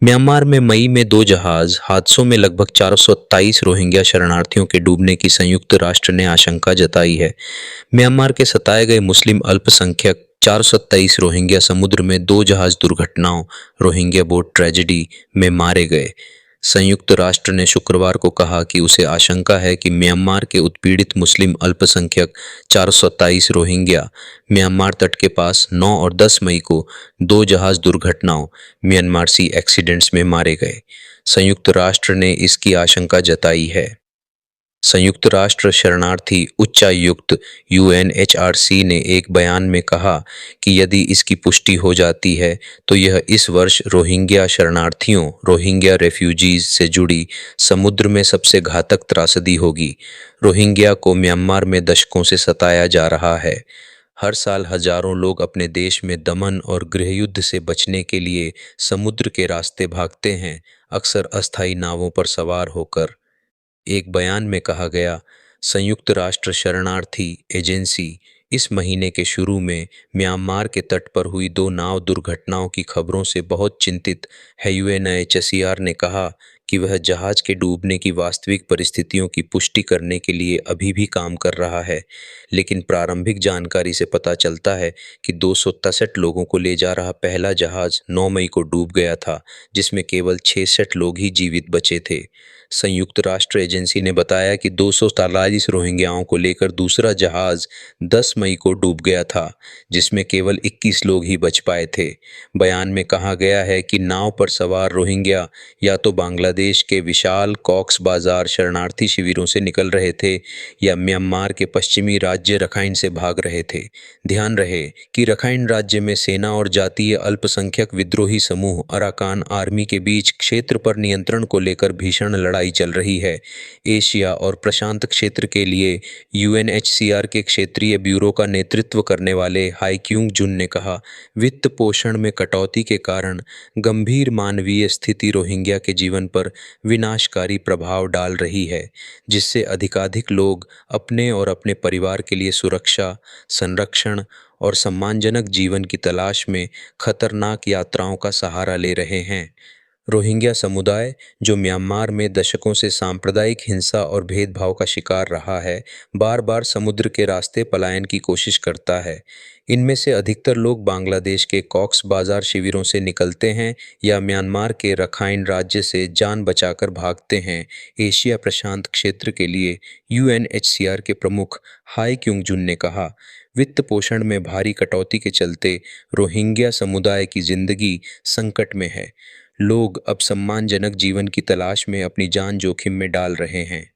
Myanmar में मई में दो जहाज हादसों में लगभग 427 रोहिंग्या शरणार्थियों के डूबने की संयुक्त राष्ट्र ने आशंका जताई है। म्यांमार के सताए गए मुस्लिम अल्पसंख्यक 427 रोहिंग्या समुद्र में दो जहाज दुर्घटनाओं रोहिंग्या बोट ट्रेजेडी में मारे गए। संयुक्त राष्ट्र ने शुक्रवार को कहा कि उसे आशंका है कि म्यांमार के उत्पीड़ित मुस्लिम अल्पसंख्यक 427 रोहिंग्या म्यांमार तट के पास 9 और 10 मई को दो जहाज दुर्घटनाओं म्यांमार सी एक्सीडेंट्स में मारे गए। संयुक्त राष्ट्र ने इसकी आशंका जताई है। संयुक्त राष्ट्र शरणार्थी उच्चायुक्त यूएनएचआरसी ने एक बयान में कहा कि यदि इसकी पुष्टि हो जाती है तो यह इस वर्ष रोहिंग्या शरणार्थियों रोहिंग्या रेफ्यूजीज से जुड़ी समुद्र में सबसे घातक त्रासदी होगी। रोहिंग्या को म्यांमार में दशकों से सताया जा रहा है। हर साल हजारों लोग अपने देश में दमन और गृहयुद्ध से बचने के लिए समुद्र के रास्ते भागते हैं, अक्सर अस्थायी नावों पर सवार होकर। एक बयान में कहा गया, संयुक्त राष्ट्र शरणार्थी एजेंसी इस महीने के शुरू में म्यांमार के तट पर हुई दो नाव दुर्घटनाओं की खबरों से बहुत चिंतित है। यूएनएचसीआर ने कहा कि वह जहाज के डूबने की वास्तविक परिस्थितियों की पुष्टि करने के लिए अभी भी काम कर रहा है, लेकिन प्रारंभिक जानकारी से पता चलता है कि 263 लोगों को ले जा रहा पहला जहाज 9 मई को डूब गया था, जिसमें केवल 66 लोग ही जीवित बचे थे। संयुक्त राष्ट्र एजेंसी ने बताया कि 243 रोहिंग्याओं को लेकर दूसरा जहाज 10 मई को डूब गया था, जिसमें केवल 21 लोग ही बच पाए थे। बयान में कहा गया है कि नाव पर सवार रोहिंग्या या तो बांग्लादेश के विशाल कॉक्स बाजार शरणार्थी शिविरों से निकल रहे थे या म्यांमार के पश्चिमी राज्य रखाइन से भाग रहे थे। ध्यान रहे कि रखाइन राज्य में सेना और जातीय अल्पसंख्यक विद्रोही समूह अराकान आर्मी के बीच क्षेत्र पर नियंत्रण को लेकर भीषण लड़ाई चल रही है। एशिया और प्रशांत क्षेत्र के लिए यूएनएचसीआर के क्षेत्रीय ब्यूरो का नेतृत्व करने वाले हाई क्यूंग जुन ने कहा, वित्त पोषण में कटौती के कारण गंभीर मानवीय स्थिति रोहिंग्या के जीवन पर विनाशकारी प्रभाव डाल रही है, जिससे अधिकाधिक लोग अपने और अपने परिवार के लिए सुरक्षा, संरक्षण और सम्मानजनक जीवन की तलाश में खतरनाक यात्राओं का सहारा ले रहे हैं। रोहिंग्या समुदाय, जो म्यांमार में दशकों से सांप्रदायिक हिंसा और भेदभाव का शिकार रहा है, बार बार समुद्र के रास्ते पलायन की कोशिश करता है। इनमें से अधिकतर लोग बांग्लादेश के कॉक्स बाजार शिविरों से निकलते हैं या म्यांमार के रखाइन राज्य से जान बचाकर भागते हैं। एशिया प्रशांत क्षेत्र के लिए यूएनएचसीआर के प्रमुख हाई क्यूंग जुन ने कहा, वित्त पोषण में भारी कटौती के चलते रोहिंग्या समुदाय की जिंदगी संकट में है। लोग अब सम्मानजनक जीवन की तलाश में अपनी जान जोखिम में डाल रहे हैं।